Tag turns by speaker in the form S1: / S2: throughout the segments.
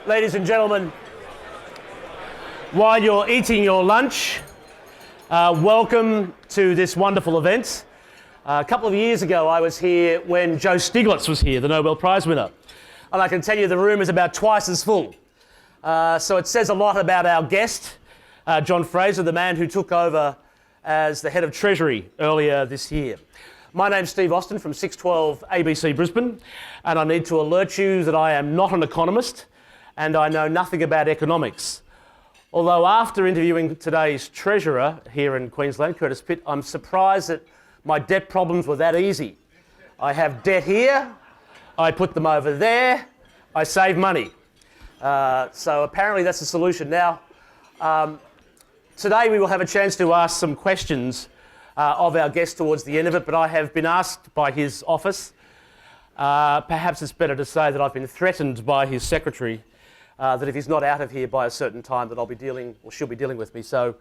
S1: Ladies and gentlemen, while you're eating your lunch, welcome to this wonderful event. A couple of years ago, I was here when Joe Stiglitz was here, the Nobel Prize winner. And I can tell you the room is about twice as full. So it says a lot about our guest, John Fraser, the man who took over as the head of Treasury earlier this year. My name's Steve Austin from 612 ABC Brisbane, and I need to alert you that I am not an economist and I know nothing about economics. Although after interviewing today's Treasurer here in Queensland, Curtis Pitt, I'm surprised that my debt problems were that easy. I have debt here, I put them over there, I save money. So apparently that's the solution. Now, today we will have a chance to ask some questions of our guest towards the end of it, but I have been asked by his office, perhaps it's better to say that I've been threatened by his secretary, that if he's not out of here by a certain time that I'll be dealing, or she'll be dealing with me. So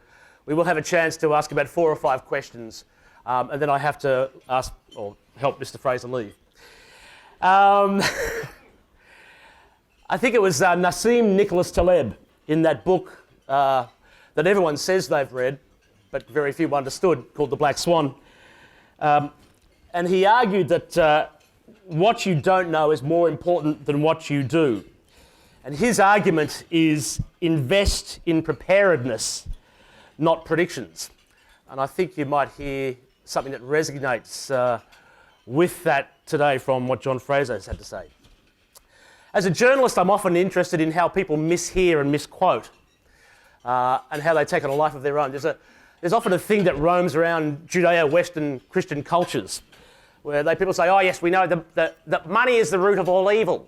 S1: we will have a chance to ask about 4 or 5 questions, and then I have to ask or help Mr. Fraser leave. I think it was Nassim Nicholas Taleb in that book that everyone says they've read, but very few understood, called The Black Swan. And he argued that what you don't know is more important than what you do. And his argument is invest in preparedness, not predictions. And I think you might hear something that resonates with that today from what John Fraser has had to say. As a journalist, I'm often interested in how people mishear and misquote and how they take on a life of their own. There's often a thing that roams around Judeo-Western Christian cultures where people say, oh yes, we know that money is the root of all evil.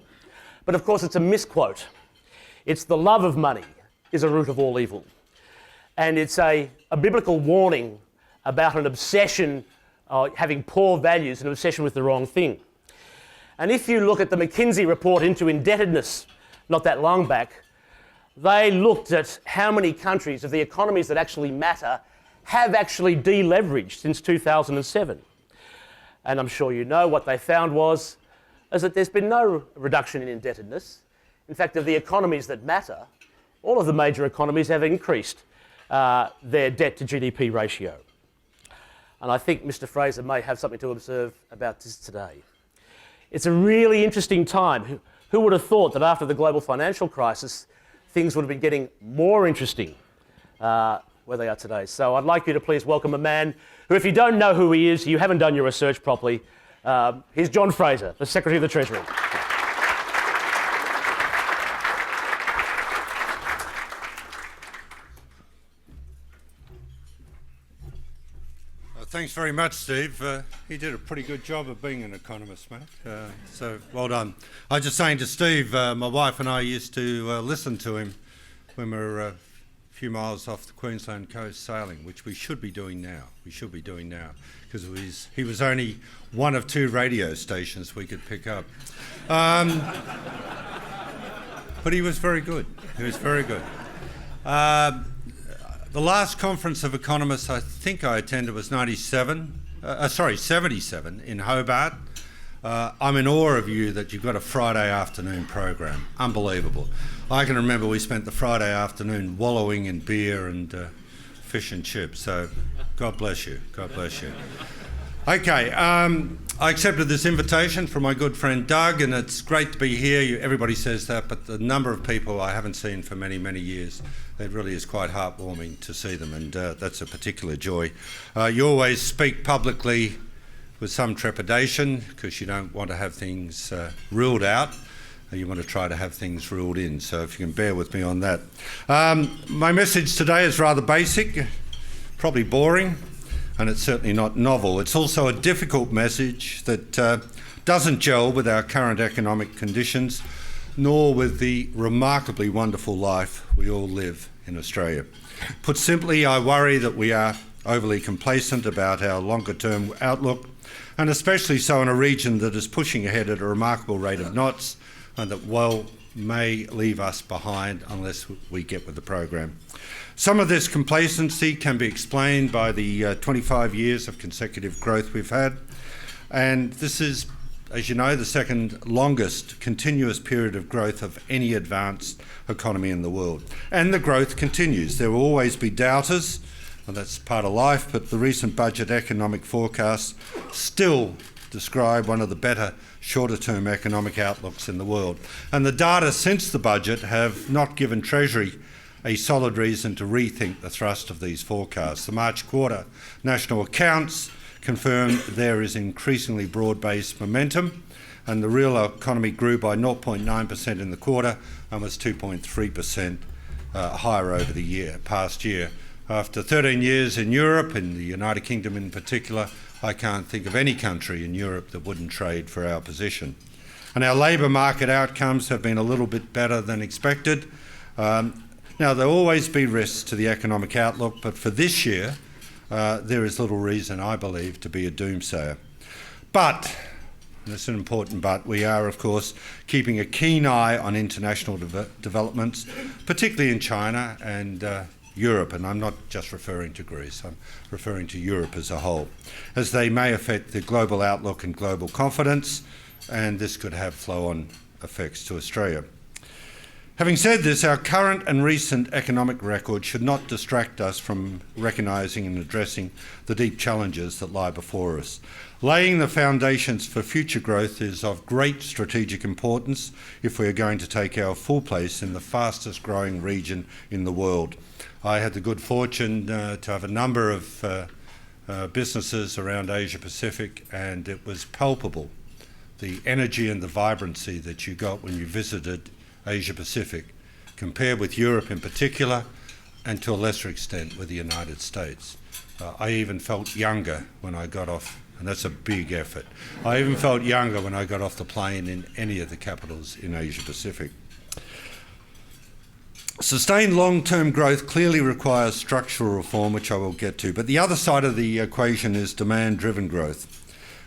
S1: But of course it's a misquote. It's the love of money is a root of all evil. And it's a biblical warning about an obsession, having poor values, an obsession with the wrong thing. And if you look at the McKinsey report into indebtedness, not that long back, they looked at how many countries of the economies that actually matter have actually deleveraged since 2007. And I'm sure you know what they found is that there's been no reduction in indebtedness. In fact, of the economies that matter, all of the major economies have increased their debt to GDP ratio. And I think Mr. Fraser may have something to observe about this today. It's a really interesting time. Who would have thought that after the global financial crisis, things would have been getting more interesting where they are today. So I'd like you to please welcome a man who, if you don't know who he is, you haven't done your research properly. Here's John Fraser, the Secretary of the Treasury.
S2: Thanks very much, Steve. He did a pretty good job of being an economist, mate. So well done. I was just saying to Steve, my wife and I used to listen to him when we were a few miles off the Queensland coast sailing, which we should be doing now. Because he was only one of 2 radio stations we could pick up. But he was very good. The last conference of economists I think I attended was 77 in Hobart. I'm in awe of you that you've got a Friday afternoon program. Unbelievable. I can remember we spent the Friday afternoon wallowing in beer and fish and chips, so God bless you. Okay, I accepted this invitation from my good friend Doug, and it's great to be here. Everybody says that, but the number of people I haven't seen for many, many years, it really is quite heartwarming to see them, and that's a particular joy. You always speak publicly with some trepidation because you don't want to have things ruled out. You want to try to have things ruled in, so if you can bear with me on that. My message today is rather basic, probably boring, and it's certainly not novel. It's also a difficult message that doesn't gel with our current economic conditions, nor with the remarkably wonderful life we all live in Australia. Put simply, I worry that we are overly complacent about our longer-term outlook, and especially so in a region that is pushing ahead at a remarkable rate of knots, and that may leave us behind unless we get with the program. Some of this complacency can be explained by the 25 years of consecutive growth we've had, and this is as you know, the second longest continuous period of growth of any advanced economy in the world. And the growth continues. There will always be doubters, and that's part of life, but the recent budget economic forecasts still describe one of the better shorter-term economic outlooks in the world. And the data since the budget have not given Treasury a solid reason to rethink the thrust of these forecasts. The March quarter national accounts confirm there is increasingly broad-based momentum, and the real economy grew by 0.9% in the quarter and was 2.3% higher over the past year. After 13 years in Europe, in the United Kingdom in particular, I can't think of any country in Europe that wouldn't trade for our position. And our labour market outcomes have been a little bit better than expected. Now, there'll always be risks to the economic outlook, but for this year, there is little reason, I believe, to be a doomsayer. But, and it's an important but, we are, of course, keeping a keen eye on international developments, particularly in China and Europe, and I'm not just referring to Greece, I'm referring to Europe as a whole, as they may affect the global outlook and global confidence, and this could have flow-on effects to Australia. Having said this, our current and recent economic record should not distract us from recognising and addressing the deep challenges that lie before us. Laying the foundations for future growth is of great strategic importance if we are going to take our full place in the fastest growing region in the world. I had the good fortune to have a number of businesses around Asia Pacific, and it was palpable, the energy and the vibrancy that you got when you visited Asia Pacific, compared with Europe in particular, and to a lesser extent with the United States. I even felt younger when I got off, and that's a big effort. I even felt younger when I got off the plane in any of the capitals in Asia Pacific. Sustained long-term growth clearly requires structural reform, which I will get to, but the other side of the equation is demand-driven growth.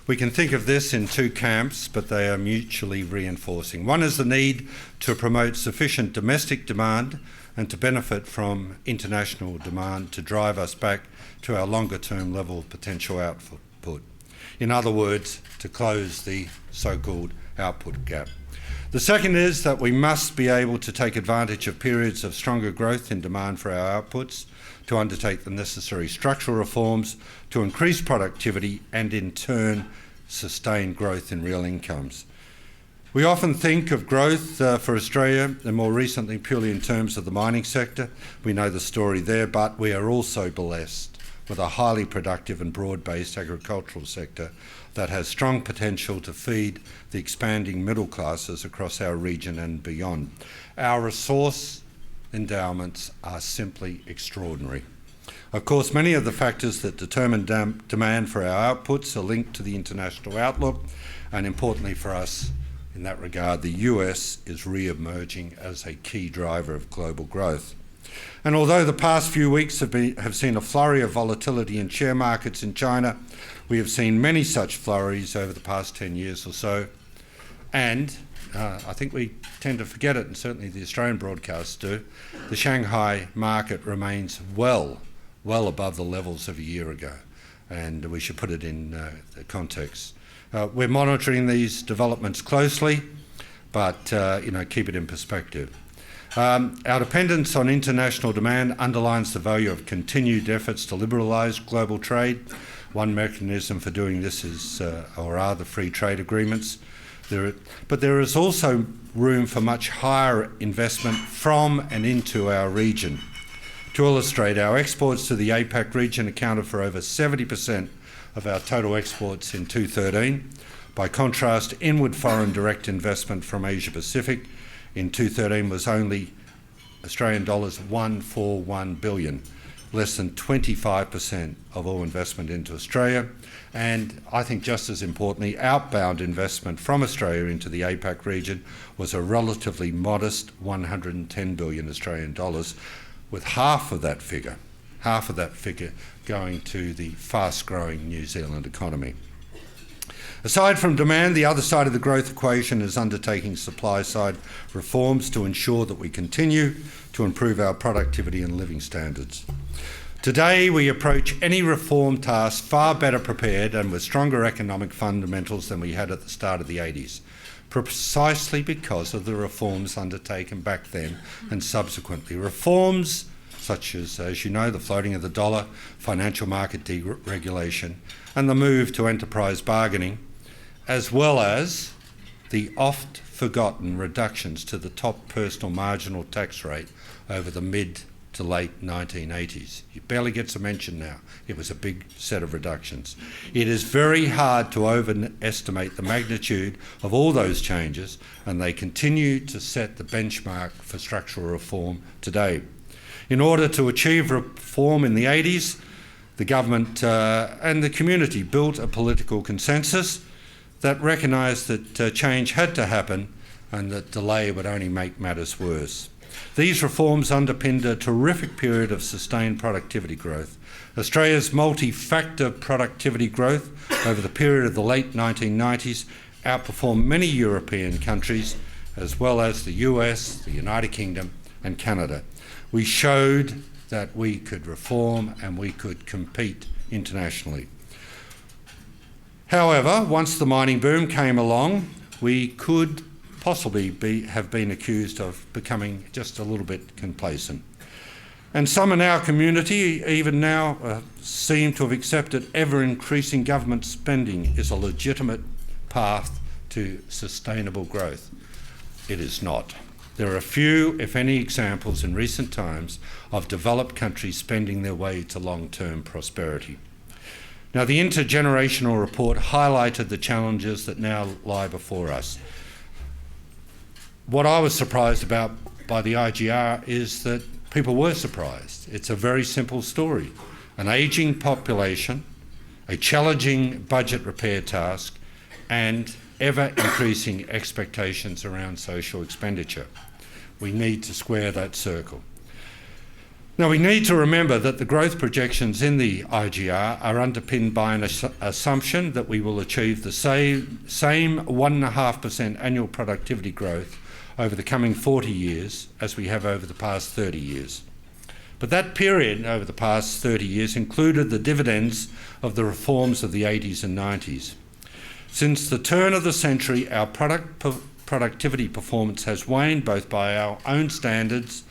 S2: We can think of this in two camps, but they are mutually reinforcing. One is the need to promote sufficient domestic demand and to benefit from international demand to drive us back to our longer-term level of potential output. In other words, to close the so-called output gap. The second is that we must be able to take advantage of periods of stronger growth in demand for our outputs to undertake the necessary structural reforms to increase productivity and in turn sustain growth in real incomes. We often think of growth for Australia, and more recently purely in terms of the mining sector. We know the story there, but we are also blessed with a highly productive and broad-based agricultural sector that has strong potential to feed the expanding middle classes across our region and beyond. Our resource endowments are simply extraordinary. Of course, many of the factors that determine demand for our outputs are linked to the international outlook, and importantly for us in that regard, the US is re-emerging as a key driver of global growth. And although the past few weeks have seen a flurry of volatility in share markets in China, we have seen many such flurries over the past 10 years or so, and I think we tend to forget it, and certainly the Australian broadcasts do, the Shanghai market remains well above the levels of a year ago, and we should put it in context. We're monitoring these developments closely, but keep it in perspective. Our dependence on international demand underlines the value of continued efforts to liberalise global trade. One mechanism for doing this is, are the free trade agreements. But there is also room for much higher investment from and into our region. To illustrate, our exports to the APAC region accounted for over 70% of our total exports in 2013. By contrast, inward foreign direct investment from Asia Pacific in 2013 was only Australian dollars 141 billion, less than 25% of all investment into Australia. And I think just as importantly, outbound investment from Australia into the APAC region was a relatively modest 110 billion Australian dollars, with half of that figure going to the fast-growing New Zealand economy. Aside from demand, the other side of the growth equation is undertaking supply-side reforms to ensure that we continue to improve our productivity and living standards. Today, we approach any reform task far better prepared and with stronger economic fundamentals than we had at the start of the 80s, precisely because of the reforms undertaken back then and subsequently. Reforms such as you know, the floating of the dollar, financial market deregulation, and the move to enterprise bargaining, as well as the oft-forgotten reductions to the top personal marginal tax rate over the mid to late 1980s. It barely gets a mention now. It was a big set of reductions. It is very hard to overestimate the magnitude of all those changes, and they continue to set the benchmark for structural reform today. In order to achieve reform in the 80s, the government and the community built a political consensus that recognised that change had to happen and that delay would only make matters worse. These reforms underpinned a terrific period of sustained productivity growth. Australia's multi-factor productivity growth over the period of the late 1990s outperformed many European countries, as well as the US, the United Kingdom and Canada. We showed that we could reform and we could compete internationally. However, once the mining boom came along, we could possibly have been accused of becoming just a little bit complacent. And some in our community, even now, seem to have accepted ever-increasing government spending is a legitimate path to sustainable growth. It is not. There are few, if any, examples in recent times of developed countries spending their way to long-term prosperity. Now, the intergenerational report highlighted the challenges that now lie before us. What I was surprised about by the IGR is that people were surprised. It's a very simple story. An ageing population, a challenging budget repair task, and ever-increasing expectations around social expenditure. We need to square that circle. Now, we need to remember that the growth projections in the IGR are underpinned by an assumption that we will achieve the same 1.5% annual productivity growth over the coming 40 years as we have over the past 30 years. But that period over the past 30 years included the dividends of the reforms of the 80s and 90s. Since the turn of the century, our productivity performance has waned both by our own standards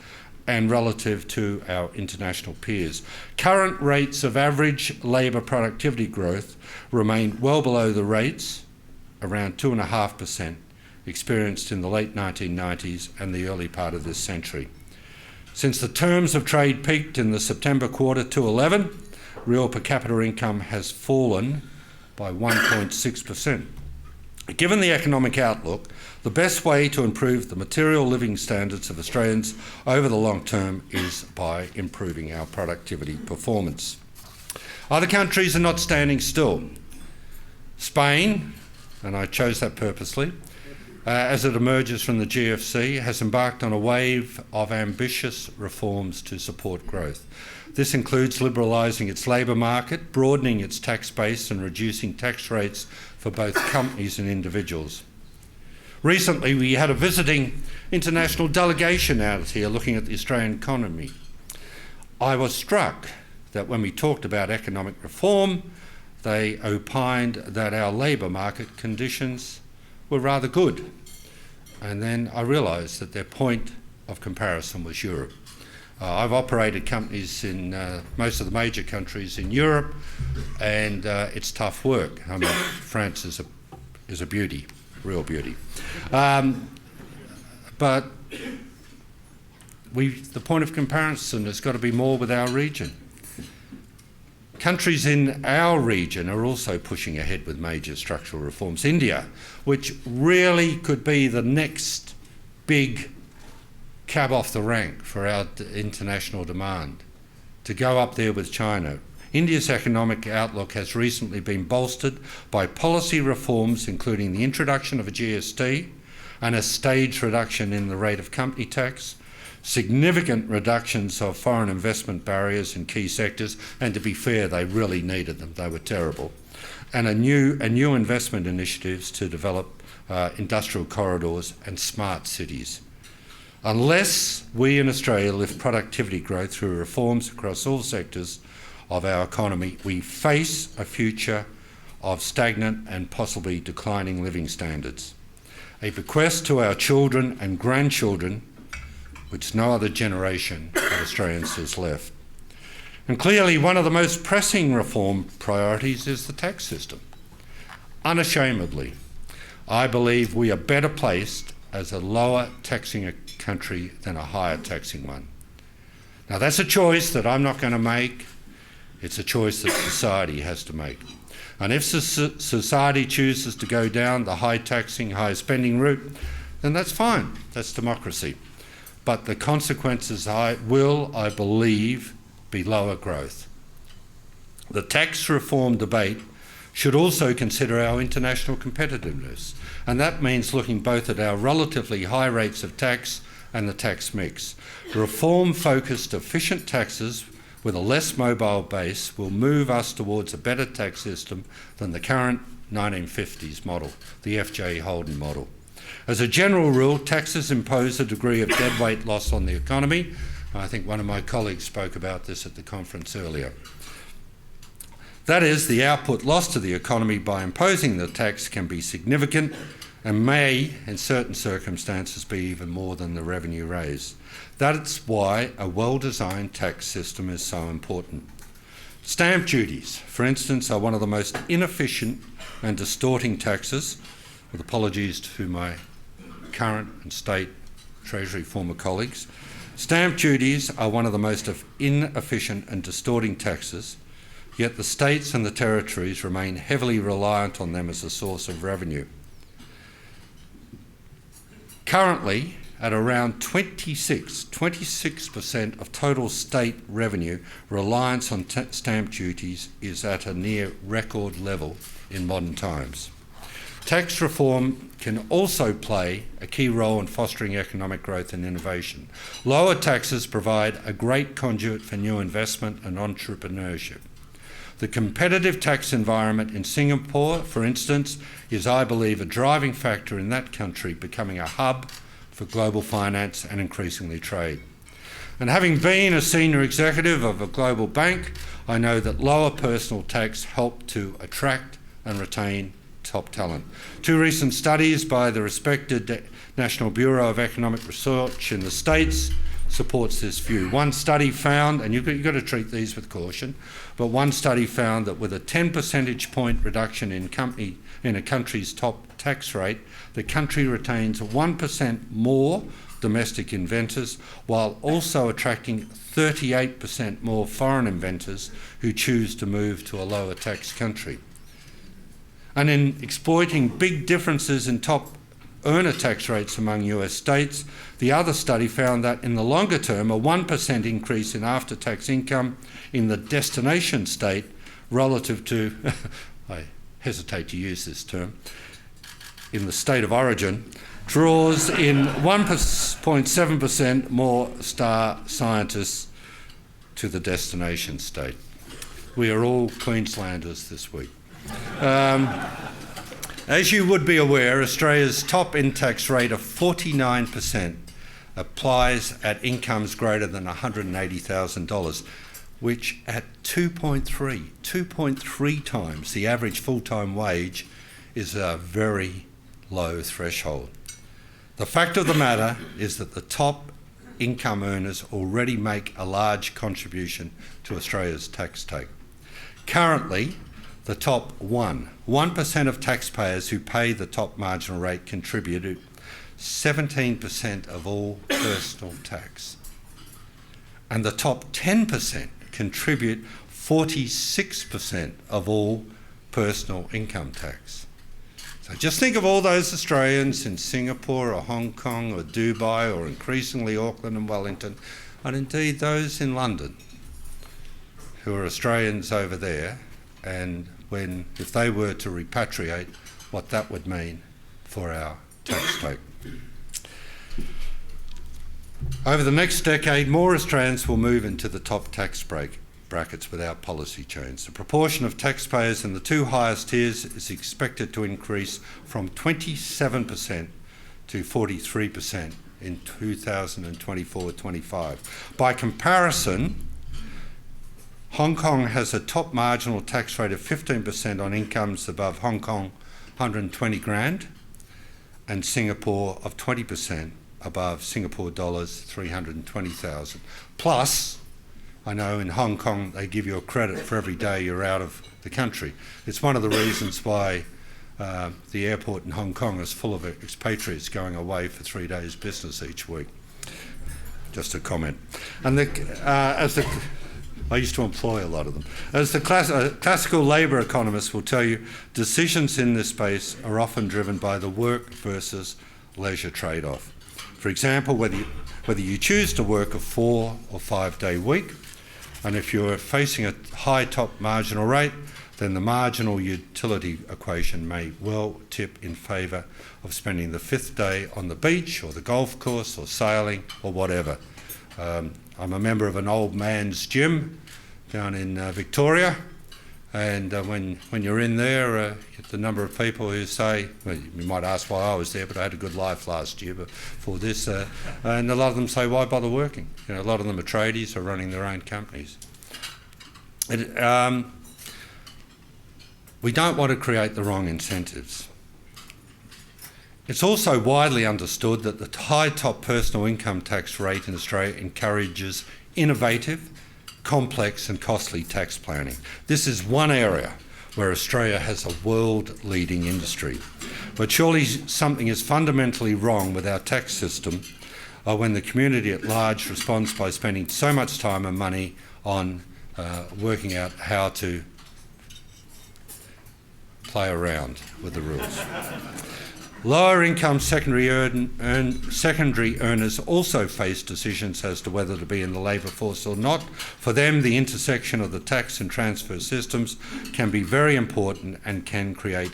S2: and relative to our international peers. Current rates of average labour productivity growth remain well below the rates, around 2.5%, experienced in the late 1990s and the early part of this century. Since the terms of trade peaked in the September quarter 2011, real per capita income has fallen by 1.6%. Given the economic outlook, the best way to improve the material living standards of Australians over the long term is by improving our productivity performance. Other countries are not standing still. Spain, and I chose that purposely, as it emerges from the GFC, has embarked on a wave of ambitious reforms to support growth. This includes liberalising its labour market, broadening its tax base and reducing tax rates for both companies and individuals. Recently, we had a visiting international delegation out here looking at the Australian economy. I was struck that when we talked about economic reform, they opined that our labour market conditions were rather good. And then I realised that their point of comparison was Europe. I've operated companies in most of the major countries in Europe, and it's tough work. I mean, France is a beauty, real beauty. But the point of comparison has got to be more with our region. Countries in our region are also pushing ahead with major structural reforms. India, which really could be the next big cab off the rank for our international demand, to go up there with China. India's economic outlook has recently been bolstered by policy reforms, including the introduction of a GST and a staged reduction in the rate of company tax, significant reductions of foreign investment barriers in key sectors, and to be fair, they really needed them, they were terrible, and a new investment initiatives to develop industrial corridors and smart cities. Unless we in Australia lift productivity growth through reforms across all sectors of our economy, we face a future of stagnant and possibly declining living standards. A bequest to our children and grandchildren which no other generation of Australians has left. And clearly one of the most pressing reform priorities is the tax system. Unashamedly, I believe we are better placed as a lower taxing country than a higher taxing one. Now that's a choice that I'm not going to make. It's a choice that society has to make. And if society chooses to go down the high taxing, high spending route, then that's fine. That's democracy. But the consequences will, I believe, be lower growth. The tax reform debate should also consider our international competitiveness, and that means looking both at our relatively high rates of tax and the tax mix. Reform-focused, efficient taxes with a less mobile base will move us towards a better tax system than the current 1950s model, the F.J. Holden model. As a general rule, taxes impose a degree of deadweight loss on the economy. I think one of my colleagues spoke about this at the conference earlier. That is, the output lost to the economy by imposing the tax can be significant and may, in certain circumstances, be even more than the revenue raised. That's why a well-designed tax system is so important. Stamp duties, for instance, are one of the most inefficient and distorting taxes, with apologies to my current and state Treasury former colleagues. Stamp duties are one of the most inefficient and distorting taxes, yet the states and the territories remain heavily reliant on them as a source of revenue. Currently, at around 26% of total state revenue, reliance on stamp duties is at a near record level in modern times. Tax reform can also play a key role in fostering economic growth and innovation. Lower taxes provide a great conduit for new investment and entrepreneurship. The competitive tax environment in Singapore, for instance, is, I believe, a driving factor in that country becoming a hub for global finance and increasingly trade. And having been a senior executive of a global bank, I know that lower personal tax help to attract and retain top talent. Two recent studies by the respected National Bureau of Economic Research in the States supports this view. One study found, and you've got to treat these with caution, but one study found that with a 10 percentage point reduction in a country's top tax rate, the country retains 1% more domestic inventors, while also attracting 38% more foreign inventors who choose to move to a lower tax country. And in exploiting big differences in top earner tax rates among US states, the other study found that in the longer term, a 1% increase in after-tax income in the destination state relative to, I hesitate to use this term, in the state of origin, draws in 1.7% more star scientists to the destination state. We are all Queenslanders this week. As you would be aware, Australia's top in-tax rate of 49% applies at incomes greater than $180,000, which at 2.3 times the average full-time wage is a very low threshold. The fact of the matter is that the top income earners already make a large contribution to Australia's tax take. Currently, the top 1% of taxpayers who pay the top marginal rate contributed 17% of all personal tax. And the top 10% contribute 46% of all personal income tax. So just think of all those Australians in Singapore or Hong Kong or Dubai or increasingly Auckland and Wellington, and indeed those in London who are Australians over there, and if they were to repatriate, what that would mean for our tax take. Over the next decade, more Australians will move into the top tax brackets without policy change. The proportion of taxpayers in the two highest tiers is expected to increase from 27% to 43% in 2024-25. By comparison, Hong Kong has a top marginal tax rate of 15% on incomes above Hong Kong 120 grand, and Singapore of 20% above Singapore dollars 320,000. Plus, I know in Hong Kong they give you a credit for every day you're out of the country. It's one of the reasons why the airport in Hong Kong is full of expatriates going away for 3 days business each week. Just a comment. And I used to employ a lot of them. As the classical labour economists will tell you, decisions in this space are often driven by the work versus leisure trade-off. For example, whether you choose to work a 4 or 5 day week, and if you're facing a high top marginal rate, then the marginal utility equation may well tip in favour of spending the 5th day on the beach or the golf course or sailing or whatever. I'm a member of an old man's gym down in Victoria, and when you're in there, the number of people who say, well, you might ask why I was there, but I had a good life last year before this, and a lot of them say, why bother working? You know, a lot of them are tradies or running their own companies. We don't want to create the wrong incentives. It's also widely understood that the high top personal income tax rate in Australia encourages innovative, complex and costly tax planning. This is one area where Australia has a world-leading industry. But surely something is fundamentally wrong with our tax system when the community at large responds by spending so much time and money on working out how to play around with the rules. Lower income secondary earners also face decisions as to whether to be in the labour force or not. For them, the intersection of the tax and transfer systems can be very important and can create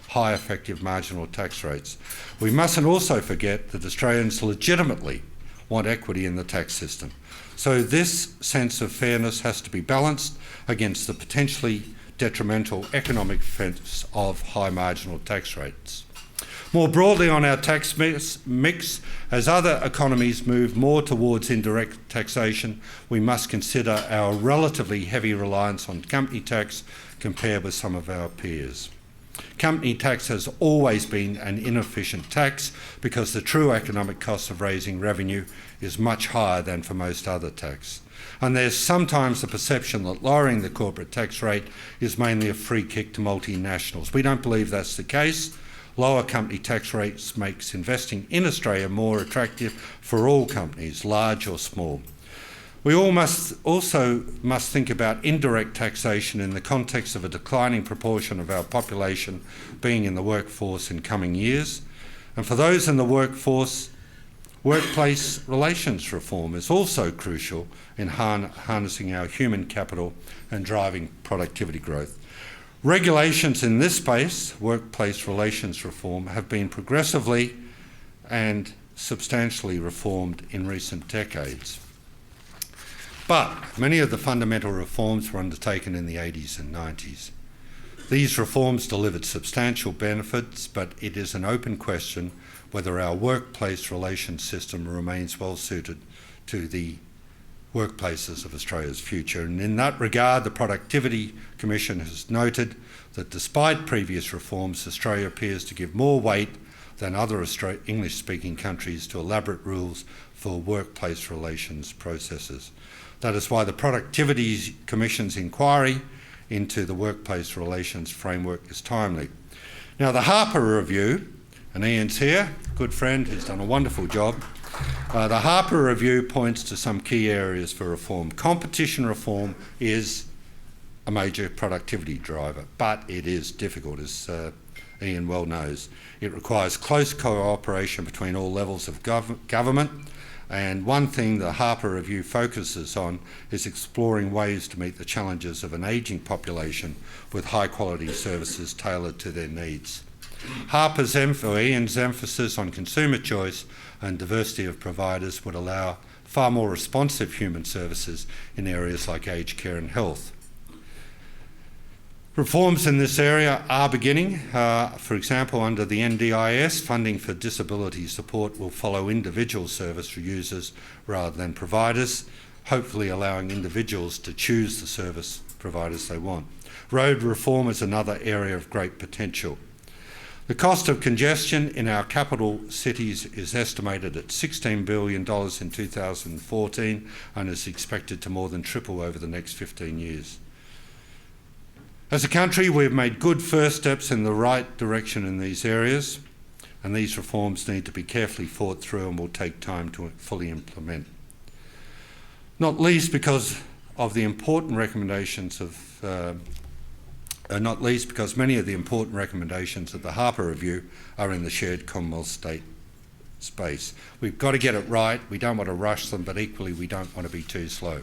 S2: high effective marginal tax rates. We mustn't also forget that Australians legitimately want equity in the tax system. So this sense of fairness has to be balanced against the potentially detrimental economic effects of high marginal tax rates. More broadly on our tax mix, as other economies move more towards indirect taxation, we must consider our relatively heavy reliance on company tax compared with some of our peers. Company tax has always been an inefficient tax because the true economic cost of raising revenue is much higher than for most other tax. And there's sometimes the perception that lowering the corporate tax rate is mainly a free kick to multinationals. We don't believe that's the case. Lower company tax rates makes investing in Australia more attractive for all companies, large or small. We all must think about indirect taxation in the context of a declining proportion of our population being in the workforce in coming years. And for those in the workforce, workplace relations reform is also crucial in harnessing our human capital and driving productivity growth. Regulations in this space, workplace relations reform, have been progressively and substantially reformed in recent decades. But many of the fundamental reforms were undertaken in the 80s and 90s. These reforms delivered substantial benefits, but it is an open question whether our workplace relations system remains well suited to the workplaces of Australia's future. And in that regard, the Productivity Commission has noted that despite previous reforms, Australia appears to give more weight than other English-speaking countries to elaborate rules for workplace relations processes. That is why the Productivity Commission's inquiry into the workplace relations framework is timely. Now, the Harper Review, and Ian's here, good friend, who's done a wonderful job. The Harper Review points to some key areas for reform. Competition reform is a major productivity driver, but it is difficult, as Ian well knows. It requires close cooperation between all levels of government, and one thing the Harper Review focuses on is exploring ways to meet the challenges of an ageing population with high-quality services tailored to their needs. Ian's emphasis on consumer choice and diversity of providers would allow far more responsive human services in areas like aged care and health. Reforms in this area are beginning. For example, under the NDIS, funding for disability support will follow individual service users rather than providers, hopefully allowing individuals to choose the service providers they want. Road reform is another area of great potential. The cost of congestion in our capital cities is estimated at $16 billion in 2014 and is expected to more than triple over the next 15 years. As a country, we've made good first steps in the right direction in these areas, and these reforms need to be carefully thought through and will take time to fully implement. Not least because of the important recommendations of, not least because many of the important recommendations of the Harper Review are in the shared Commonwealth state space. We've got to get it right. We don't want to rush them, but equally we don't want to be too slow.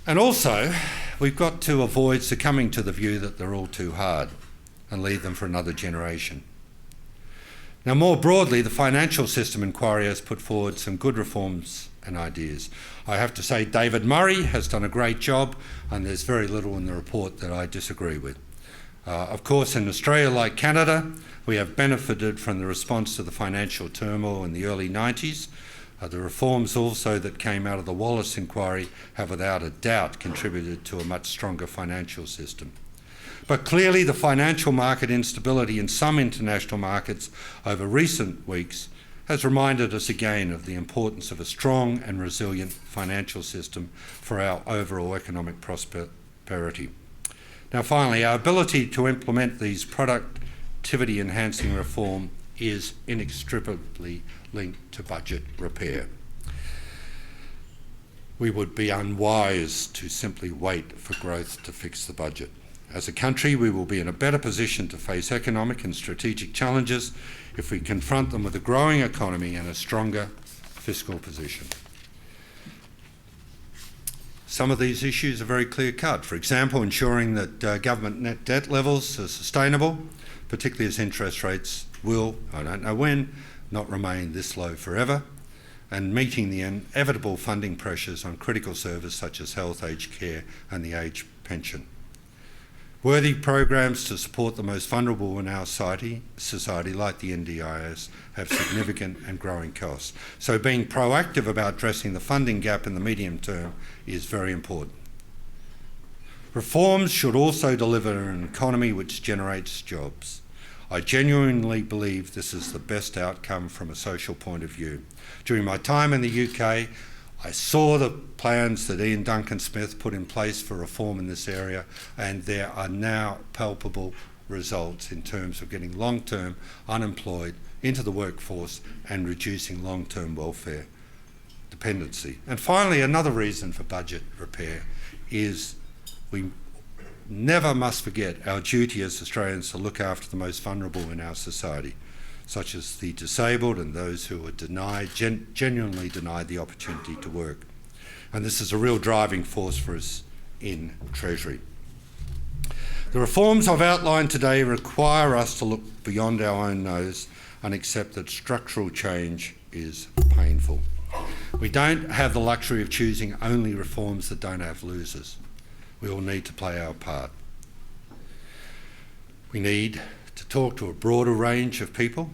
S2: And also, we've got to avoid succumbing to the view that they're all too hard and leave them for another generation. Now, more broadly, the financial system inquiry has put forward some good reforms and ideas. I have to say David Murray has done a great job, and there's very little in the report that I disagree with. Of course, in Australia, like Canada, we have benefited from the response to the financial turmoil in the early 90s. The reforms also that came out of the Wallace inquiry have without a doubt contributed to a much stronger financial system. But clearly the financial market instability in some international markets over recent weeks has reminded us again of the importance of a strong and resilient financial system for our overall economic prosperity. Now finally, our ability to implement these productivity enhancing reform is inextricably linked to budget repair. We would be unwise to simply wait for growth to fix the budget. As a country, we will be in a better position to face economic and strategic challenges if we confront them with a growing economy and a stronger fiscal position. Some of these issues are very clear-cut. For example, ensuring that government net debt levels are sustainable, particularly as interest rates will, I don't know when, not remain this low forever, and meeting the inevitable funding pressures on critical services such as health, aged care and the age pension. Worthy programs to support the most vulnerable in our society like the NDIS, have significant and growing costs. So being proactive about addressing the funding gap in the medium term is very important. Reforms should also deliver an economy which generates jobs. I genuinely believe this is the best outcome from a social point of view. During my time in the UK, I saw the plans that Ian Duncan Smith put in place for reform in this area, and there are now palpable results in terms of getting long-term unemployed into the workforce and reducing long-term welfare dependency. And finally, another reason for budget repair is we never must forget our duty as Australians to look after the most vulnerable in our society, such as the disabled and those who are genuinely denied the opportunity to work. And this is a real driving force for us in Treasury. The reforms I've outlined today require us to look beyond our own nose and accept that structural change is painful. We don't have the luxury of choosing only reforms that don't have losers. We all need to play our part. We need to talk to a broader range of people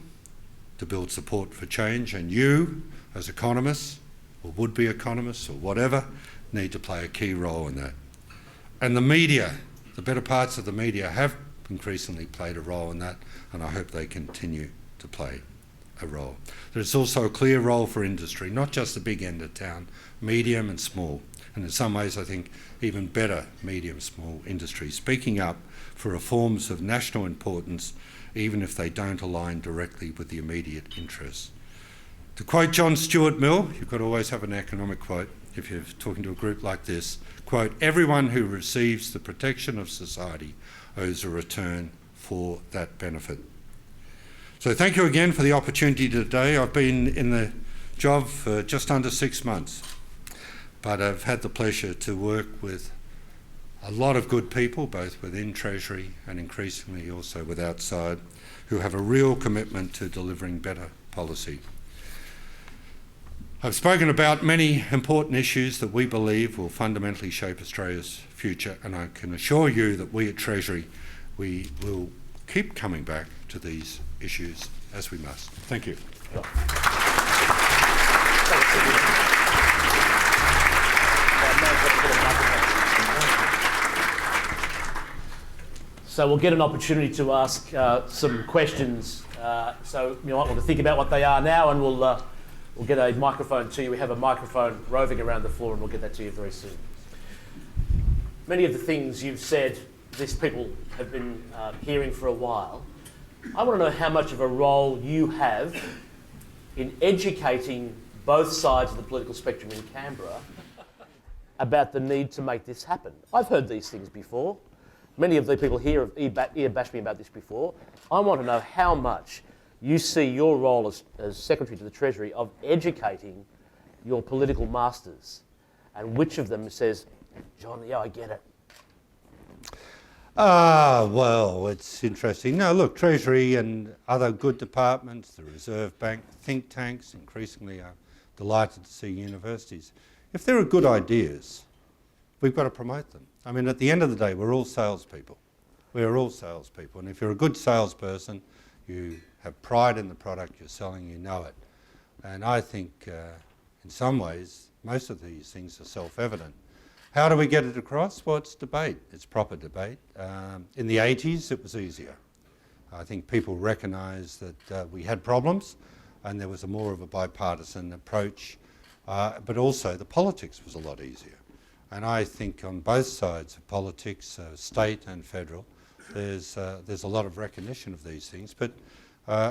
S2: to build support for change, and you, as economists, or would-be economists, or whatever, need to play a key role in that. And the media, the better parts of the media, have increasingly played a role in that, and I hope they continue to play a role. There's also a clear role for industry, not just the big end of town, medium and small, and in some ways I think even better medium, small industry, speaking up for reforms of national importance, even if they don't align directly with the immediate interests. To quote John Stuart Mill, you've got to always have an economic quote if you're talking to a group like this, quote, "Everyone who receives the protection of society owes a return for that benefit." So thank you again for the opportunity today. I've been in the job for just under 6 months, but I've had the pleasure to work with a lot of good people, both within Treasury and increasingly also with outside, who have a real commitment to delivering better policy. I've spoken about many important issues that we believe will fundamentally shape Australia's future, and I can assure you that we at Treasury, we will keep coming back to these issues as we must. Thank you.
S1: So we'll get an opportunity to ask some questions. So you might want to think about what they are now, and we'll get a microphone to you. We have a microphone roving around the floor, and we'll get that to you very soon. Many of the things you've said, these people have been hearing for a while. I want to know how much of a role you have in educating both sides of the political spectrum in Canberra about the need to make this happen. I've heard these things before. Many of the people here have ear-bashed me about this before. I want to know how much you see your role as Secretary to the Treasury of educating your political masters, and which of them says, John, yeah, I get it.
S2: Well, it's interesting. No, look, Treasury and other good departments, the Reserve Bank, think tanks, increasingly are delighted to see universities. If there are good ideas, we've got to promote them. I mean, at the end of the day, we're all salespeople. We're all salespeople. And if you're a good salesperson, you have pride in the product you're selling, you know it. And I think, in some ways, most of these things are self-evident. How do we get it across? Well, it's debate. It's proper debate. In the 80s, it was easier. I think people recognised that we had problems, and there was more of a bipartisan approach. But also, the politics was a lot easier. And I think on both sides of politics, state and federal, there's a lot of recognition of these things. But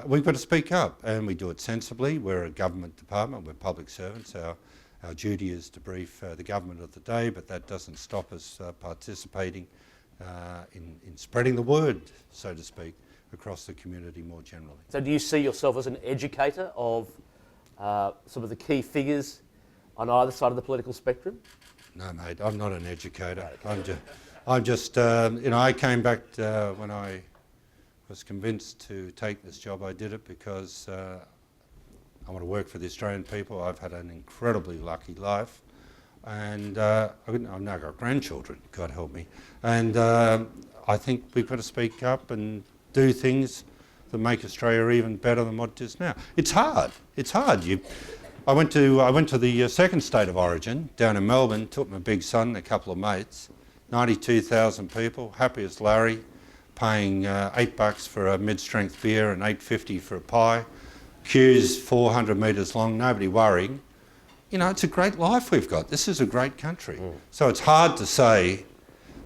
S2: we've got to speak up, and we do it sensibly. We're a government department. We're public servants. Our duty is to brief the government of the day, but that doesn't stop us participating in spreading the word, so to speak, across the community more generally. So
S1: do you see yourself as an educator of some of the key figures on either side of the political spectrum?
S2: No, mate, I'm not an educator. I'm just I came back when I was convinced to take this job. I did it because I want to work for the Australian people. I've had an incredibly lucky life, and I've now got grandchildren, God help me. And I think we've got to speak up and do things that make Australia even better than what it is now. It's hard. It's hard. I went to the second state of origin down in Melbourne. Took my big son and a couple of mates. 92,000 people, happy as Larry, paying $8 for a mid-strength beer and $8.50 for a pie. Queues 400 metres long, nobody worrying. You know, it's a great life we've got. This is a great country. So it's hard to say,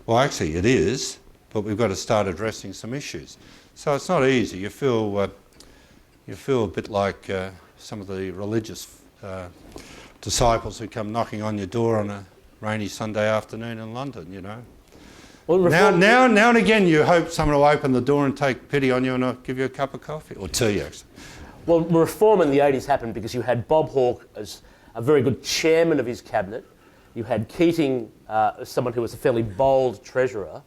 S2: well, actually it is, but we've got to start addressing some issues. So it's not easy. You feel a bit like some of the religious disciples who come knocking on your door on a rainy Sunday afternoon in London, you know. Well, now and again you hope someone will open the door and take pity on you and give you a cup of coffee, or tea actually.
S1: Well, reform in the 80s happened because you had Bob Hawke as a very good chairman of his cabinet. You had Keating as someone who was a fairly bold treasurer.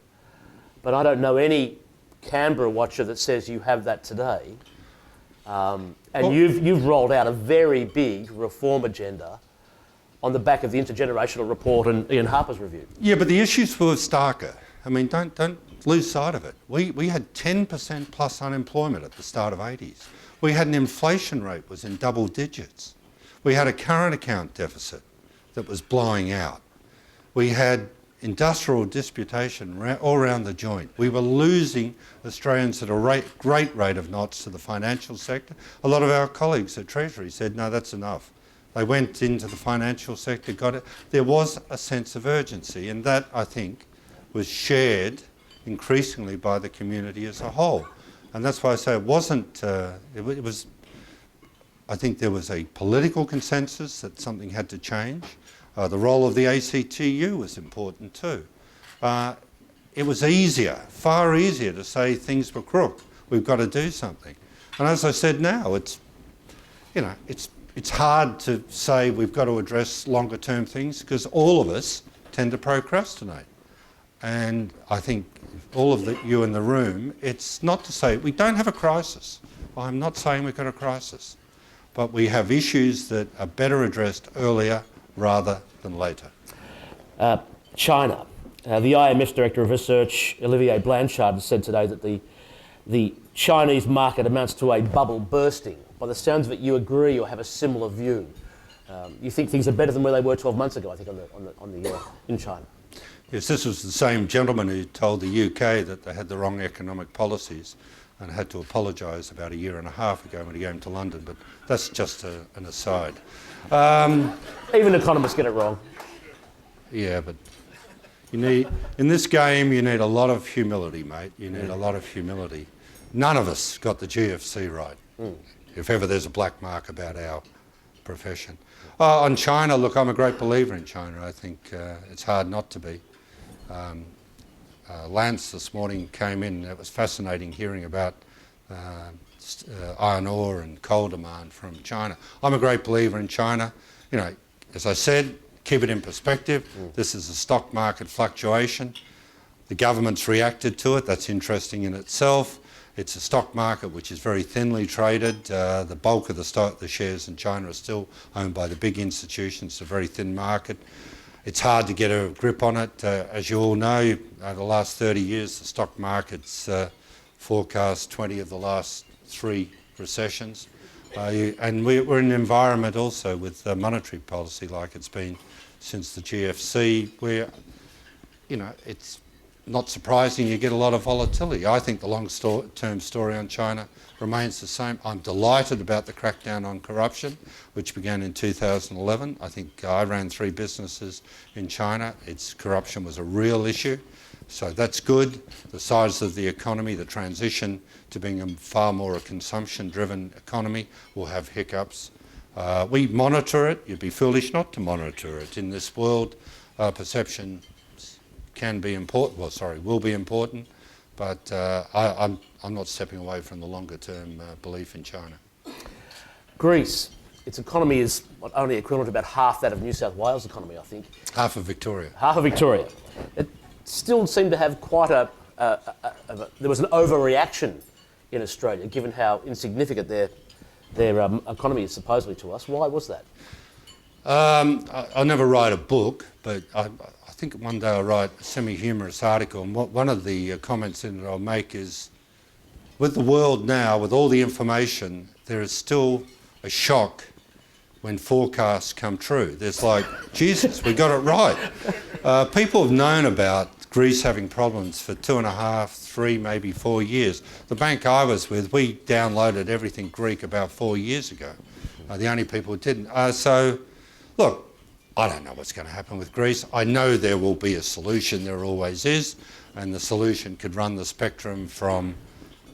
S1: But I don't know any Canberra watcher that says you have that today. You've rolled out a very big reform agenda on the back of the intergenerational report and Ian Harper's review.
S2: Yeah, but the issues were starker. I mean, don't lose sight of it. We had 10% plus unemployment at the start of 80s. We had an inflation rate was in double digits. We had a current account deficit that was blowing out. We had industrial disputation all around the joint. We were losing Australians at a great rate of knots to the financial sector. A lot of our colleagues at Treasury said, no, that's enough. They went into the financial sector, got it. There was a sense of urgency, and that, I think, was shared increasingly by the community as a whole. And that's why I say it wasn't, it was, I think there was a political consensus that something had to change. The role of the ACTU was important too. It was easier, far easier to say things were crook. We've got to do something. And as I said now, it's hard to say we've got to address longer term things because all of us tend to procrastinate. And I think all of you in the room, it's not to say we don't have a crisis. I'm not saying we've got a crisis. but we have issues that are better addressed earlier rather than later.
S1: China. The IMF's Director of Research, Olivier Blanchard, said today that the Chinese market amounts to a bubble bursting. By the sounds of it, you agree or have a similar view. You think things are better than where they were 12 months ago, I think, in China.
S2: Yes, this was the same gentleman who told the UK that they had the wrong economic policies and had to apologise about a year and a half ago when he came to London, but that's just an aside.
S1: Even economists get it wrong.
S2: Yeah, but in this game you need a lot of humility, mate. You need a lot of humility. None of us got the GFC right, if ever there's a black mark about our profession. On China, look, I'm a great believer in China. I think it's hard not to be. Lance this morning came in. It was fascinating hearing about iron ore and coal demand from China. I'm a great believer in China. You know, as I said, keep it in perspective. This is a stock market fluctuation. The government's reacted to it. That's interesting in itself. It's a stock market which is very thinly traded. The bulk of the shares in China are still owned by the big institutions. It's a very thin market. It's hard to get a grip on it. As you all know, over the last 30 years, the stock market's forecast 20 of the last 3 recessions. And we're in an environment also with monetary policy like it's been since the GFC, where, you know, it's not surprising you get a lot of volatility. I think the long-term story on China remains the same. I'm delighted about the crackdown on corruption, which began in 2011. I think I ran 3 businesses in China. Corruption was a real issue, so that's good. The size of the economy, the transition to being a far more a consumption-driven economy will have hiccups. We monitor it. You'd be foolish not to monitor it. In this world, perception can be important, will be important, but I'm not stepping away from the longer term belief in China.
S1: Greece, its economy is only equivalent to about half that of New South Wales' economy, I think.
S2: Half of Victoria.
S1: Half of Victoria. It still seemed to have quite there was an overreaction in Australia, given how insignificant their economy is supposedly to us. Why was that?
S2: I'll never write a book, but I think one day I'll write a semi-humorous article, and one of the comments in it I'll make is, with the world now, with all the information, there is still a shock when forecasts come true. There's like, Jesus, we got it right. People have known about Greece having problems for 2.5, 3, maybe 4 years. The bank I was with, we downloaded everything Greek about 4 years ago. The only people who didn't. So, look, I don't know what's going to happen with Greece. I know there will be a solution, there always is, and the solution could run the spectrum from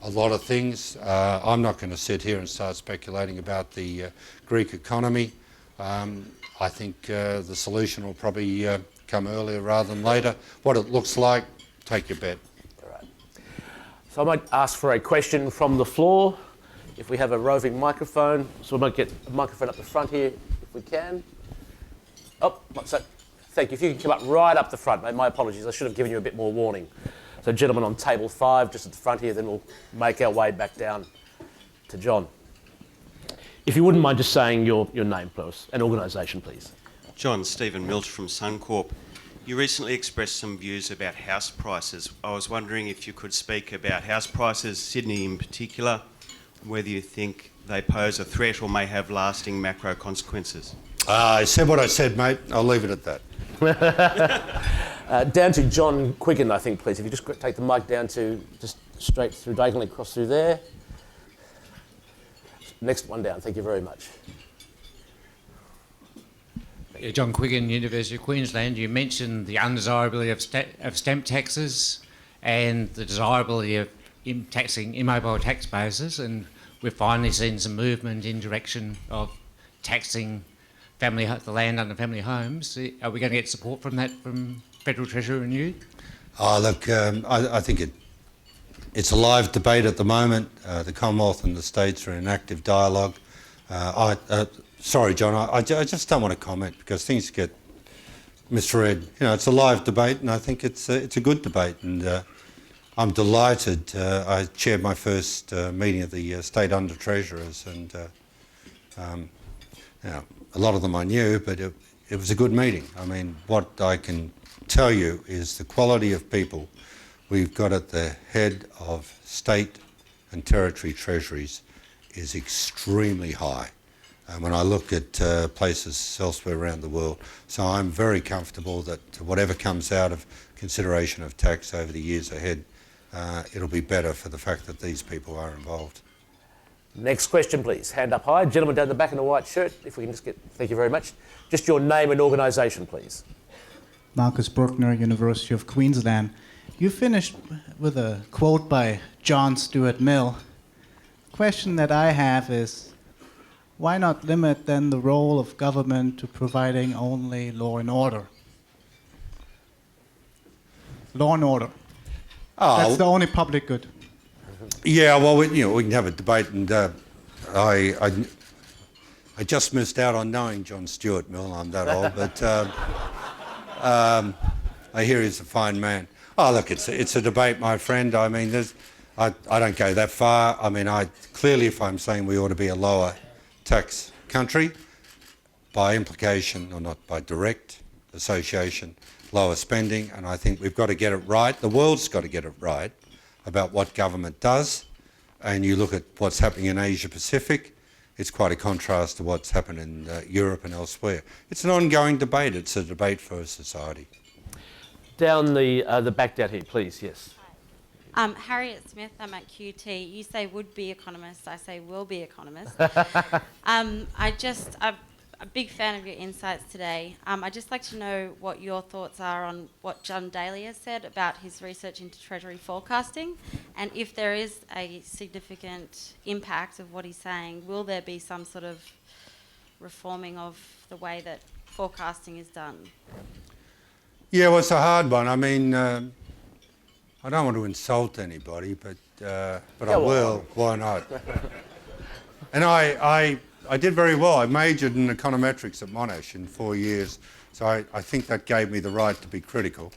S2: a lot of things. I'm not going to sit here and start speculating about the Greek economy. I think the solution will probably come earlier rather than later. What it looks like, take your bet.
S1: All right. So I might ask for a question from the floor, if we have a roving microphone. So we might get a microphone up the front here, if we can. Oh, so thank you. If you could come up right up the front, mate. My apologies. I should have given you a bit more warning. So gentlemen on table 5, just at the front here, then we'll make our way back down to John. If you wouldn't mind just saying your name, please, and organisation, please.
S3: John, Stephen Milch from Suncorp. You recently expressed some views about house prices. I was wondering if you could speak about house prices, Sydney in particular, whether you think they pose a threat or may have lasting macro consequences.
S2: I said what I said, mate. I'll leave it at that.
S1: Down to John Quiggin, I think, please. If you just take the mic down to just straight through, diagonally across through there. Next one down. Thank you very much.
S4: Yeah, John Quiggin, University of Queensland. You mentioned the undesirability of stamp taxes and the desirability of taxing immobile tax bases, and we've finally seen some movement in direction of taxing the land under family homes. Are we going to get support from that from Federal Treasurer and you?
S2: Oh, look, I think it's a live debate at the moment. The Commonwealth and the states are in active dialogue. Sorry, John, I just don't want to comment because things get misread. You know, it's a live debate, and I think it's a good debate. And I'm delighted. I chaired my first meeting of the State Under Treasurers, and Now, a lot of them I knew, but it was a good meeting. I mean, what I can tell you is the quality of people we've got at the head of state and territory treasuries is extremely high. When I look at places elsewhere around the world. So I'm very comfortable that whatever comes out of consideration of tax over the years ahead, it'll be better for the fact that these people are involved.
S1: Next question, please. Hand up high. Gentleman down the back in a white shirt, if we can just get... Thank you very much. Just your name and organisation, please.
S5: Marcus Bruckner, University of Queensland. You finished with a quote by John Stuart Mill. The question that I have is, why not limit then the role of government to providing only law and order? Law and order.
S2: Oh,
S5: That's the only public good.
S2: yeah, well, we can have a debate, and I just missed out on knowing John Stuart Mill. I'm that old, but I hear he's a fine man. Oh, look, it's a debate, my friend. I mean, I don't go that far. I mean, clearly, if I'm saying we ought to be a lower tax country, by implication, or not by direct association, lower spending, and I think we've got to get it right. The world's got to get it right about what government does, and you look at what's happening in Asia Pacific, it's quite a contrast to what's happened in Europe and elsewhere. It's an ongoing debate. It's a debate for a society.
S1: Down the back down here, please, yes.
S6: Harriet Smith, I'm at QT. You say would-be economist, I say will-be economist. I'm a big fan of your insights today. I'd just like to know what your thoughts are on what John Daly has said about his research into Treasury forecasting, and if there is a significant impact of what he's saying, will there be some sort of reforming of the way that forecasting is done?
S2: Yeah, well, it's a hard one. I mean, I don't want to insult anybody, but I will. Why not? And I did very well. I majored in econometrics at Monash in 4 years, so I think that gave me the right to be critical.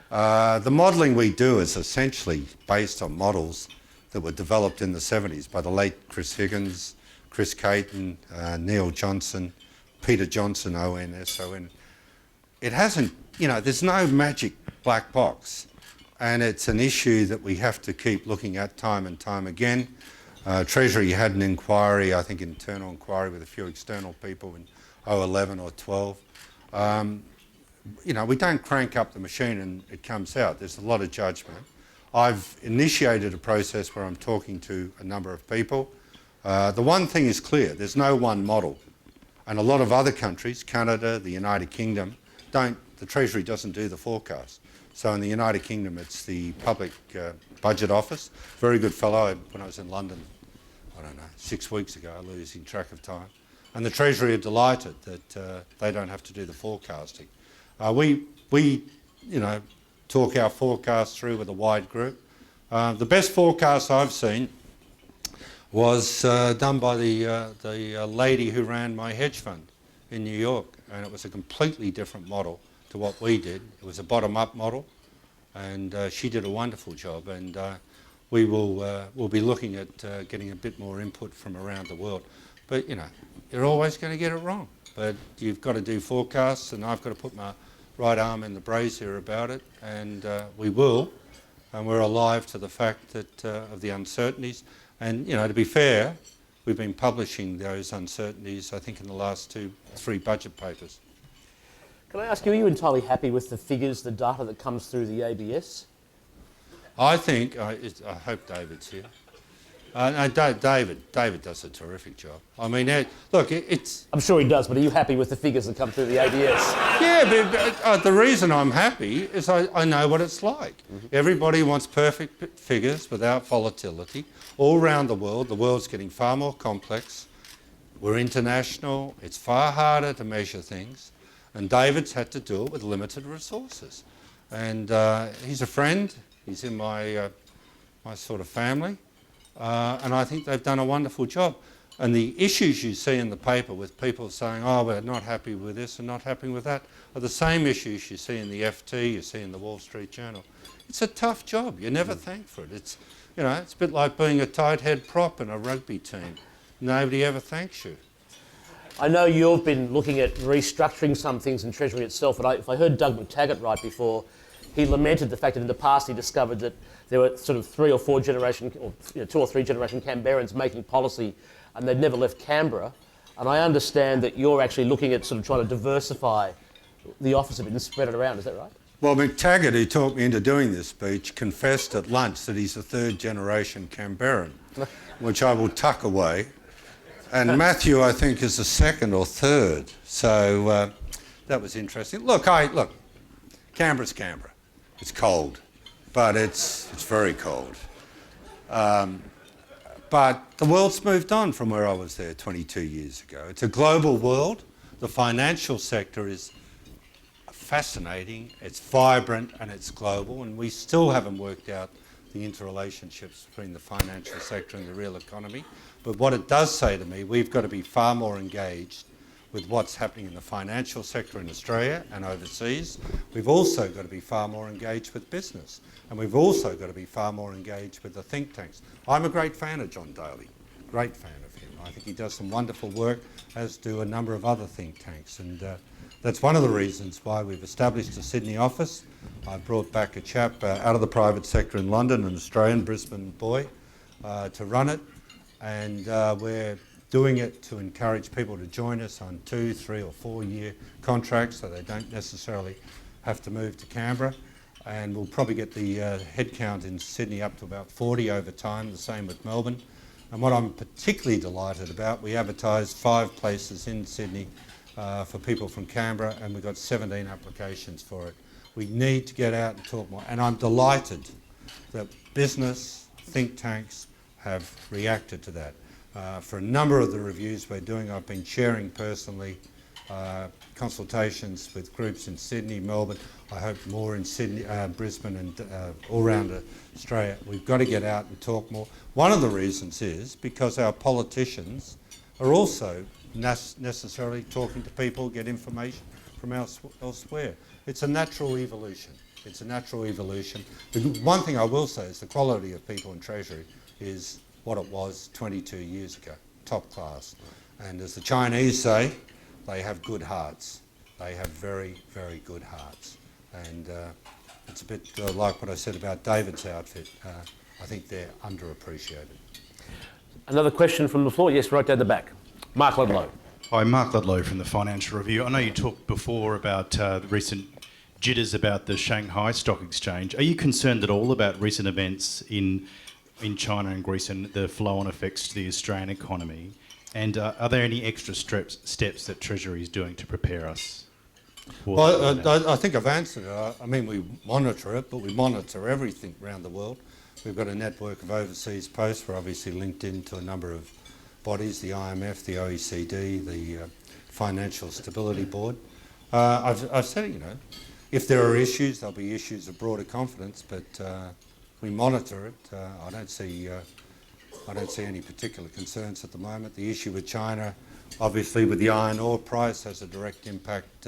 S2: The modelling we do is essentially based on models that were developed in the 70s by the late Chris Higgins, Chris Caton, Neil Johnson, Peter Johnson, ON. It hasn't, there's no magic black box. And it's an issue that we have to keep looking at time and time again. Treasury had an inquiry, I think internal inquiry with a few external people in 2011 or 12. We don't crank up the machine and it comes out. There's a lot of judgment. I've initiated a process where I'm talking to a number of people. The one thing is clear, there's no one model. And a lot of other countries, Canada, the United Kingdom, the Treasury doesn't do the forecast. So in the United Kingdom, it's the Public Budget Office. Very good fellow. When I was in London, 6 weeks ago, losing track of time. And the Treasury are delighted that they don't have to do the forecasting. We talk our forecast through with a wide group. The best forecast I've seen was done by the lady who ran my hedge fund in New York, and it was a completely different model to what we did. It was a bottom-up model, and she did a wonderful job, and we'll be looking at getting a bit more input from around the world. But you're always going to get it wrong, but you've got to do forecasts, and I've got to put my right arm in the brazier about it, and we will, and we're alive to the fact that of the uncertainties. And to be fair, we've been publishing those uncertainties, I think, in the last 2-3 budget papers.
S1: Can I ask you, are you entirely happy with the figures, the data that comes through the ABS?
S2: I think, I hope David's here. No, David does a terrific job. I mean, look, it's...
S1: I'm sure he does, but are you happy with the figures that come through the ABS?
S2: Yeah, but the reason I'm happy is I know what it's like. Mm-hmm. Everybody wants perfect figures without volatility. All around the world's getting far more complex. We're international. It's far harder to measure things. And David's had to do it with limited resources. And he's a friend. He's in my sort of family. And I think they've done a wonderful job. And the issues you see in the paper with people saying, oh, we're not happy with this and not happy with that, are the same issues you see in the FT, you see in the Wall Street Journal. It's a tough job. You never thank for it. It's a bit like being a tight head prop in a rugby team. Nobody ever thanks you.
S1: I know you've been looking at restructuring some things in Treasury itself, and if I heard Doug McTaggart right before, he lamented the fact that in the past he discovered that there were sort of 3 or 4 generation, or 2 or 3 generation Canberrans making policy, and they'd never left Canberra. And I understand that you're actually looking at sort of trying to diversify the office a bit and spread it around. Is that right?
S2: Well, McTaggart, who talked me into doing this speech, confessed at lunch that he's a 3rd generation Canberran, which I will tuck away. And Matthew, I think, is the 2nd or 3rd. So that was interesting. Look, Canberra's Canberra. It's cold, but it's very cold. But the world's moved on from where I was there 22 years ago. It's a global world. The financial sector is fascinating, it's vibrant, and it's global, and we still haven't worked out the interrelationships between the financial sector and the real economy. But what it does say to me, we've got to be far more engaged with what's happening in the financial sector in Australia and overseas. We've also got to be far more engaged with business, and we've also got to be far more engaged with the think tanks. I'm a great fan of John Daly, great fan of him. I think he does some wonderful work, as do a number of other think tanks, and that's one of the reasons why we've established a Sydney office. I brought back a chap out of the private sector in London, an Australian, Brisbane boy, to run it, and we're doing it to encourage people to join us on 2, 3 or 4 year contracts, so they don't necessarily have to move to Canberra. And we'll probably get the headcount in Sydney up to about 40 over time, the same with Melbourne. And what I'm particularly delighted about, we advertised 5 places in Sydney for people from Canberra, and we got 17 applications for it. We need to get out and talk more, and I'm delighted that business, think tanks have reacted to that. For a number of the reviews we're doing, I've been chairing personally consultations with groups in Sydney, Melbourne, I hope more in Sydney, Brisbane and all around Australia. We've got to get out and talk more. One of the reasons is because our politicians are also necessarily talking to people, get information from elsewhere. It's a natural evolution. It's a natural evolution. The one thing I will say is the quality of people in Treasury is what it was 22 years ago, top class. And as the Chinese say, they have good hearts. They have very, very good hearts. And it's a bit like what I said about David's outfit. I think they're underappreciated.
S1: Another question from the floor. Yes, right down the back. Mark Ludlow.
S7: Hi, Mark Ludlow from the Financial Review. I know you talked before about the recent jitters about the Shanghai Stock Exchange. Are you concerned at all about recent events in China and Greece and the flow-on effects to the Australian economy? And are there any extra steps that Treasury is doing to prepare us?
S2: Well, I think I've answered it. I mean, we monitor it, but we monitor everything around the world. We've got a network of overseas posts. We're obviously linked into a number of bodies, the IMF, the OECD, the Financial Stability Board. I've said it, if there are issues, there'll be issues of broader confidence, but we monitor it. I don't see any particular concerns at the moment. The issue with China, obviously with the iron ore price, has a direct impact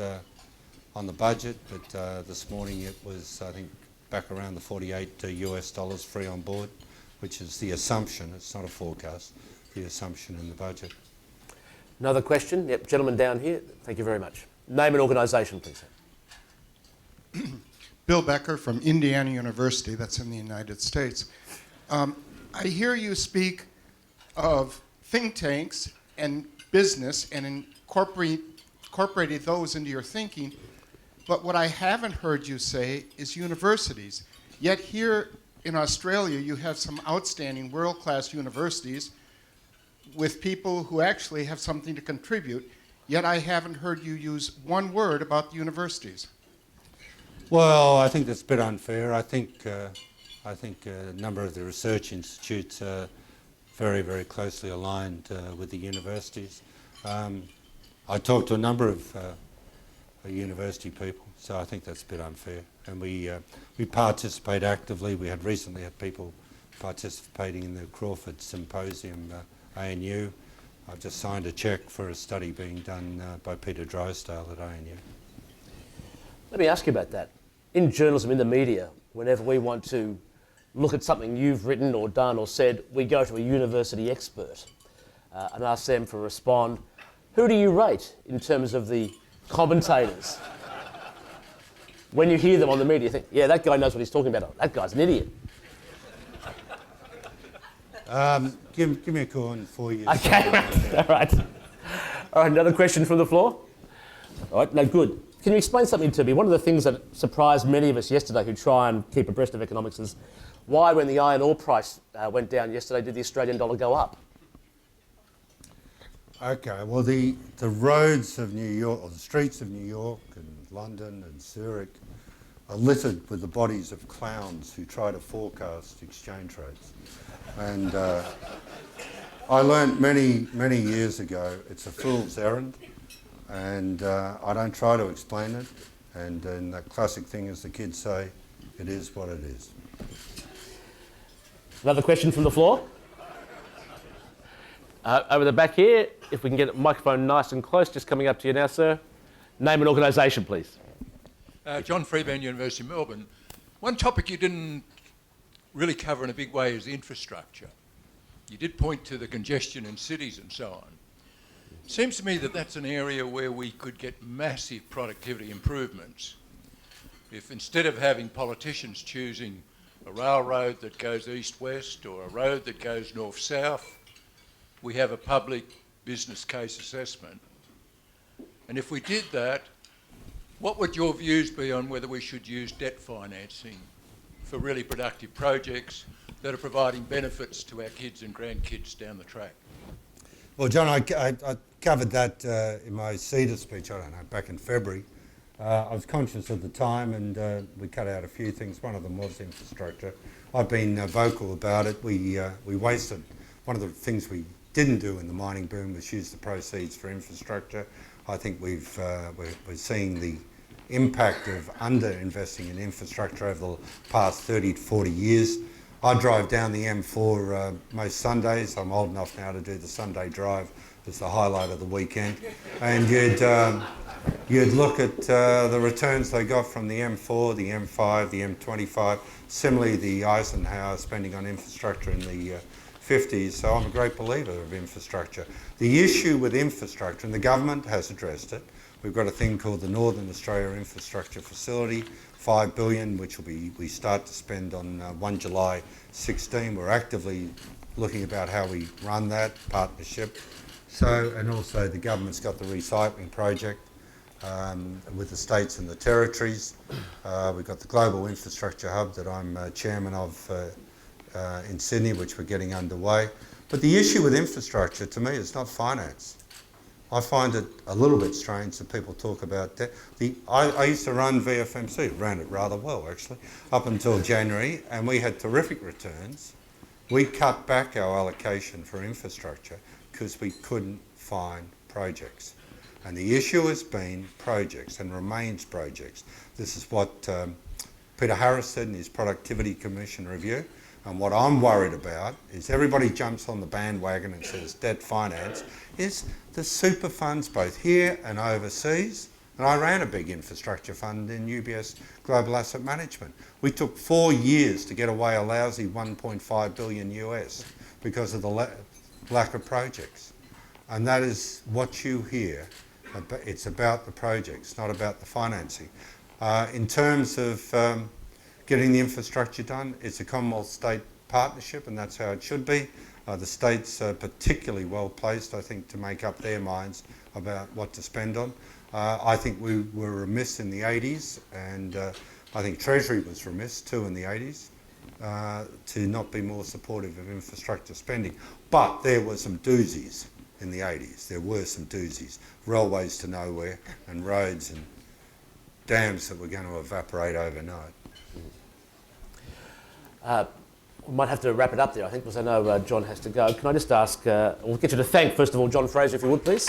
S2: on the budget, but this morning it was, I think, back around the $48 free on board, which is the assumption, it's not a forecast, the assumption in the budget.
S1: Another question? Yep, gentleman down here. Thank you very much. Name and organisation, please.
S8: Bill Becker from Indiana University, that's in the United States. I hear you speak of think tanks and business and incorporating those into your thinking, but what I haven't heard you say is universities. Yet here in Australia, you have some outstanding world-class universities with people who actually have something to contribute, yet I haven't heard you use one word about the universities.
S2: Well, I think that's a bit unfair. I think a number of the research institutes are very, very closely aligned with the universities. I talked to a number of university people, so I think that's a bit unfair. And we participate actively. We had recently had people participating in the Crawford Symposium, ANU. I've just signed a cheque for a study being done by Peter Drysdale at ANU.
S1: Let me ask you about that. In journalism, in the media, whenever we want to look at something you've written or done or said, we go to a university expert and ask them to respond. who do you rate in terms of the commentators? When you hear them on the media, you think, yeah, that guy knows what he's talking about. That guy's an idiot.
S2: Give me a call in 4 years.
S1: Okay, all right. All right, another question from the floor? All right, no, good. Can you explain something to me? One of the things that surprised many of us yesterday who try and keep abreast of economics is why, when the iron ore price went down yesterday, did the Australian dollar go up?
S2: Okay, well, the roads of New York, or the streets of New York and London and Zurich are littered with the bodies of clowns who try to forecast exchange rates. And I learnt many years ago, it's a fool's errand, and I don't try to explain it. And then that classic thing, as the kids say, it is what it is.
S1: Another question from the floor? Over the back here, if we can get the microphone nice and close, just coming up to you now, sir. Name and organisation, please.
S9: John Freeburn, University of Melbourne. One topic you didn't really cover in a big way is infrastructure. You did point to the congestion in cities and so on. It seems to me that that's an area where we could get massive productivity improvements if, instead of having politicians choosing a railroad that goes east-west or a road that goes north-south, we have a public business case assessment. And if we did that, what would your views be on whether we should use debt financing for really productive projects that are providing benefits to our kids and grandkids down the track?
S2: Well, John, I covered that in my CEDA speech, I don't know, back in February. I was conscious of the time, and we cut out a few things. One of them was infrastructure. I've been vocal about it. We wasted, one of the things we didn't do in the mining boom was use the proceeds for infrastructure. I think we're seeing the impact of under-investing in infrastructure over the past 30 to 40 years. I drive down the M4 most Sundays. I'm old enough now to do the Sunday drive as the highlight of the weekend. And you'd look at the returns they got from the M4, the M5, the M25, similarly the Eisenhower spending on infrastructure in the 50s, so I'm a great believer of infrastructure. The issue with infrastructure, and the government has addressed it, we've got a thing called the Northern Australia Infrastructure Facility, $5 billion, which we start to spend on 1 July 16. We're actively looking about how we run that partnership. So, and also the government's got the recycling project with the states and the territories. We've got the Global Infrastructure Hub that I'm chairman of in Sydney, which we're getting underway. But the issue with infrastructure, to me, is not finance. I find it a little bit strange that people talk about debt. I used to run VFMC, ran it rather well actually, up until January, and we had terrific returns. We cut back our allocation for infrastructure because we couldn't find projects. And the issue has been projects and remains projects. This is what Peter Harris said in his Productivity Commission review. And what I'm worried about is everybody jumps on the bandwagon and says debt finance, is the super funds both here and overseas. And I ran a big infrastructure fund in UBS Global Asset Management. We took 4 years to get away a lousy 1.5 billion US because of the lack of projects. And that is what you hear. It's about the projects, not about the financing. In terms of getting the infrastructure done, it's a Commonwealth State partnership, and that's how it should be. The states are particularly well placed, I think, to make up their minds about what to spend on. I think we were remiss in the 80s, and I think Treasury was remiss too in the 80s, to not be more supportive of infrastructure spending. But there were some doozies in the 80s. There were some doozies. Railways to nowhere, and roads and dams that were going to evaporate overnight.
S1: We might have to wrap it up there, I think, because I know John has to go. Can I just ask, we'll get you to thank, first of all, John Fraser, if you would, please.